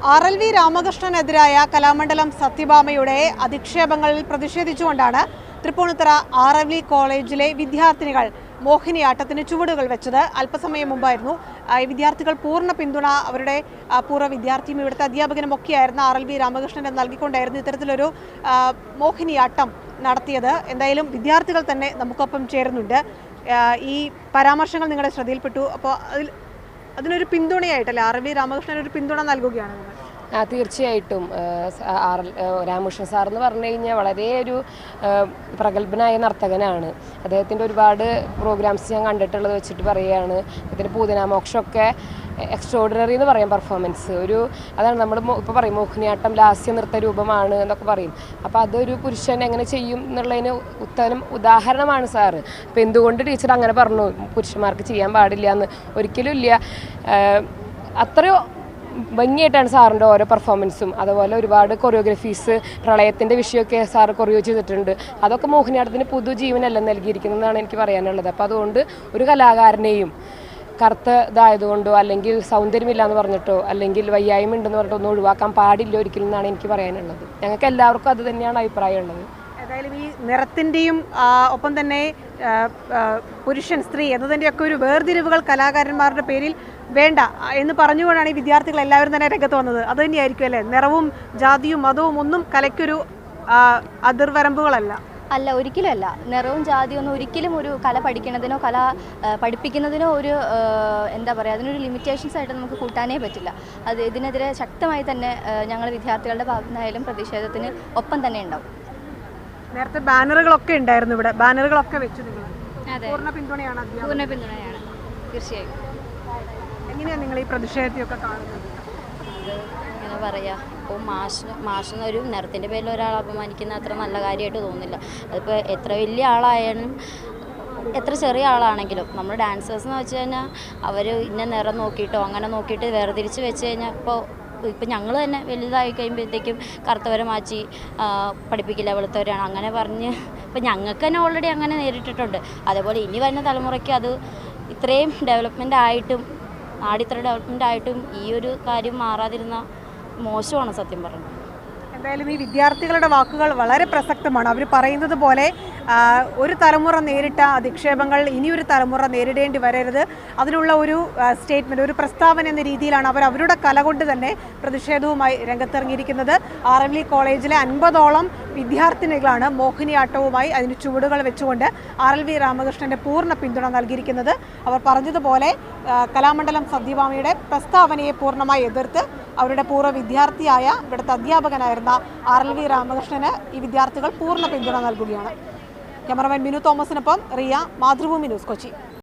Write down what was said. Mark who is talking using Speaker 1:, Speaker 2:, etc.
Speaker 1: RLV രാമകൃഷ്ണനെതിരായ Kalamandalam സത്യഭാമയുടെ അധിക്ഷേപങ്ങളിൽ പ്രതിഷേധിച്ചുകൊണ്ടാണ് Tripunithura RLV കോളേജിലെ വിദ്യാർത്ഥിനികൾ മോഹിനിയാട്ടത്തിന് ചുവടുകൾ വെച്ചത്. അല്പസമയം മുമ്പായിരുന്നു. വിദ്യാർത്ഥികൾ പൂർണ്ണ പിന്തുണ അവരുടെ പൂർവ്വ വിദ്യാർത്ഥിയും ഇവിടുത്തെ അധ്യാപകനും ഒക്കെയായിരുന്ന RLV രാമകൃഷ്ണനെ നൽകിക്കൊണ്ടായിരുന്നു ഇത്തരത്തിലൊരു മോഹിനിയാട്ടം നടത്തിയത്. എന്തായാലും വിദ്യാർത്ഥികൾ തന്നെ നമുക്കൊപ്പം ചേരുന്നുണ്ട്. ഈ പരാമർശങ്ങൾ നിങ്ങളുടെ ശ്രദ്ധയിൽപ്പെട്ടു. അപ്പോൾ അതിനൊരു പിന്തുണയായിട്ടല്ലേ RLV രാമകൃഷ്ണൻ ഒരു പിന്തുണ നൽകുകയാണ്?
Speaker 2: തീർച്ചയായിട്ടും രാമകൃഷ്ണൻ സാർ എന്ന് പറഞ്ഞു കഴിഞ്ഞാൽ വളരെ ഒരു പ്രഗത്ഭനായ നർത്തകനാണ്. അദ്ദേഹത്തിൻ്റെ ഒരുപാട് പ്രോഗ്രാംസ് ഞാൻ കണ്ടിട്ടുള്ളത് വെച്ചിട്ട് പറയുകയാണ്. ഇതിൻ്റെ പൂതനാമോക്ഷമൊക്കെ എക്സ്ട്രോർഡിനറി എന്ന് പറയാം പെർഫോമൻസ്. അതാണ് നമ്മൾ ഇപ്പോൾ പറയും മോഹിനിയാട്ടം ലാസ്യ നൃത്ത രൂപമാണ് എന്നൊക്കെ പറയും. അപ്പോൾ അതൊരു പുരുഷൻ എങ്ങനെ ചെയ്യും എന്നുള്ളതിന് ഉദാഹരണമാണ് സാറ്. അപ്പോൾ എന്തുകൊണ്ട് ടീച്ചർ അങ്ങനെ പറഞ്ഞു പുരുഷന്മാർക്ക് ചെയ്യാൻ പാടില്ല എന്ന്? ഒരിക്കലും ഇല്ല. അത്രയോ ഭംഗിയായിട്ടാണ് സാറിൻ്റെ ഓരോ പെർഫോമൻസും. അതുപോലെ ഒരുപാട് കൊറിയോഗ്രഫീസ്, പ്രളയത്തിൻ്റെ വിഷയമൊക്കെ സാറ് കൊറിയോ ചെയ്തിട്ടുണ്ട്. അതൊക്കെ മോഹിനിയാട്ടത്തിന് പുതുജീവനല്ല നൽകിയിരിക്കുന്നതെന്നാണ് എനിക്ക് പറയാനുള്ളത്. അപ്പോൾ അതുകൊണ്ട് ഒരു കലാകാരനെയും കറുത്ത ഇതായതുകൊണ്ടോ അല്ലെങ്കിൽ സൗന്ദര്യമില്ല എന്ന് പറഞ്ഞിട്ടോ അല്ലെങ്കിൽ വയ്യായ്മ ഉണ്ടെന്ന് പറഞ്ഞിട്ടോ ഒന്നും ഒഴിവാക്കാൻ പാടില്ല ഒരിക്കലും എന്നാണ് എനിക്ക് പറയാനുള്ളത്. ഞങ്ങൾക്ക് എല്ലാവർക്കും അത് തന്നെയാണ് അഭിപ്രായമുള്ളത്.
Speaker 1: ഏതായാലും ഈ നിറത്തിൻ്റെയും ഒപ്പം തന്നെ പുരുഷൻ സ്ത്രീ എന്നതിൻ്റെയൊക്കെ ഒരു വേർതിരിവുകൾ കലാകാരന്മാരുടെ പേരിൽ വേണ്ട എന്ന് പറഞ്ഞുകൊണ്ടാണ് ഈ വിദ്യാർത്ഥികൾ എല്ലാവരും തന്നെ രംഗത്ത് വന്നത്. അത് തന്നെയായിരിക്കും അല്ലേ? നിറവും ജാതിയും മതവും ഒന്നും കലയ്ക്കൊരു അതിർവരമ്പുകളല്ല.
Speaker 3: അല്ല, ഒരിക്കലും അല്ല. നിറവും ജാതിയും ഒന്നും ഒരിക്കലും ഒരു കല പഠിക്കുന്നതിനോ കല പഠിപ്പിക്കുന്നതിനോ ഒരു എന്താ പറയുക, അതിനൊരു ലിമിറ്റേഷൻസ് ആയിട്ട് നമുക്ക് കൂട്ടാനേ പറ്റില്ല. ഇതിനെതിരെ ശക്തമായി തന്നെ ഞങ്ങൾ വിദ്യാർത്ഥികളുടെ ഭാഗത്തുനിന്നായാലും പ്രതിഷേധത്തിന് ഒപ്പം തന്നെ ഉണ്ടാവും.
Speaker 1: നേരത്തെ ബാനറുകളൊക്കെ ഉണ്ടായിരുന്നു ഇവിടെ. ബാനറുകളൊക്കെ വെച്ചു നിങ്ങൾ?
Speaker 3: അതെ,
Speaker 1: പൂർണ്ണ പിന്തുണയാണ്.
Speaker 3: പൂർണ്ണ പിന്തുണയാണ് തീർച്ചയായും.
Speaker 1: എങ്ങനെയാണ് നിങ്ങൾ ഈ പ്രതിഷേധത്തെയൊക്കെ കാണുന്നത്?
Speaker 4: എങ്ങനെ പറയാ, ഇപ്പോൾ മാഷിനൊരു നിറത്തിൻ്റെ പേരിൽ ഒരാൾ അപമാനിക്കുന്ന അത്ര നല്ല കാര്യമായിട്ട് തോന്നുന്നില്ല. അതിപ്പോൾ എത്ര വലിയ ആളായാലും എത്ര ചെറിയ ആളാണെങ്കിലും നമ്മൾ ഡാൻസേഴ്സ് എന്ന് വെച്ച് കഴിഞ്ഞാൽ അവർ ഇന്ന നിറം നോക്കിയിട്ടോ അങ്ങനെ നോക്കിയിട്ട് വേർതിരിച്ച് വെച്ച് കഴിഞ്ഞാൽ ഇപ്പം ഞങ്ങൾ തന്നെ വലുതായി കഴിയുമ്പോഴത്തേക്കും കറുത്തവരെ മാറ്റി പഠിപ്പിക്കില്ല, വെളുത്തവരാണ് അങ്ങനെ പറഞ്ഞ് ഇപ്പം ഞങ്ങൾക്ക് തന്നെ ഓൾറെഡി അങ്ങനെ നേരിട്ടിട്ടുണ്ട്. അതേപോലെ ഇനി വരുന്ന തലമുറയ്ക്ക് അത് ഇത്രയും ഡെവലപ്മെൻ്റ് ആയിട്ടും നാടിത്ര ഡെവലപ്മെൻ്റ് ആയിട്ടും ഈ ഒരു കാര്യം മാറാതിരുന്ന മോശമാണ് സത്യം പറഞ്ഞത്.
Speaker 1: എന്തായാലും ഈ വിദ്യാർത്ഥികളുടെ വാക്കുകൾ വളരെ പ്രസക്തമാണ്. അവർ പറയുന്നത് പോലെ ഒരു തലമുറ നേരിട്ട അധിക്ഷേപങ്ങൾ ഇനിയൊരു തലമുറ നേരിടേണ്ടി വരരുത്. അതിനുള്ള ഒരു സ്റ്റേറ്റ്മെൻറ്റ്, ഒരു പ്രസ്താവന എന്ന രീതിയിലാണ് അവർ അവരുടെ കല കൊണ്ട് തന്നെ പ്രതിഷേധവുമായി രംഗത്തിറങ്ങിയിരിക്കുന്നത്. RLV കോളേജിലെ 50ഓളം വിദ്യാർത്ഥിനികളാണ് മോഹിനിയാട്ടവുമായി അതിന് ചുവടുകൾ വെച്ചുകൊണ്ട് RLV രാമകൃഷ്ണൻ്റെ പൂർണ്ണ പിന്തുണ നൽകിയിരിക്കുന്നത്. അവർ പറഞ്ഞതുപോലെ കലാമണ്ഡലം സത്യഭാമയുടെ പ്രസ്താവനയെ പൂർണ്ണമായി എതിർത്ത് അവരുടെ പൂർവ്വ വിദ്യാർത്ഥിയായ ഇവിടുത്തെ അധ്യാപകനായിരുന്ന RLV രാമകൃഷ്ണന് ഈ വിദ്യാർത്ഥികൾ പൂർണ്ണ പിന്തുണ നൽകുകയാണ്. ക്യാമറമാൻ ബിനു തോമസിനൊപ്പം റിയ, മാതൃഭൂമി ന്യൂസ്, കൊച്ചി.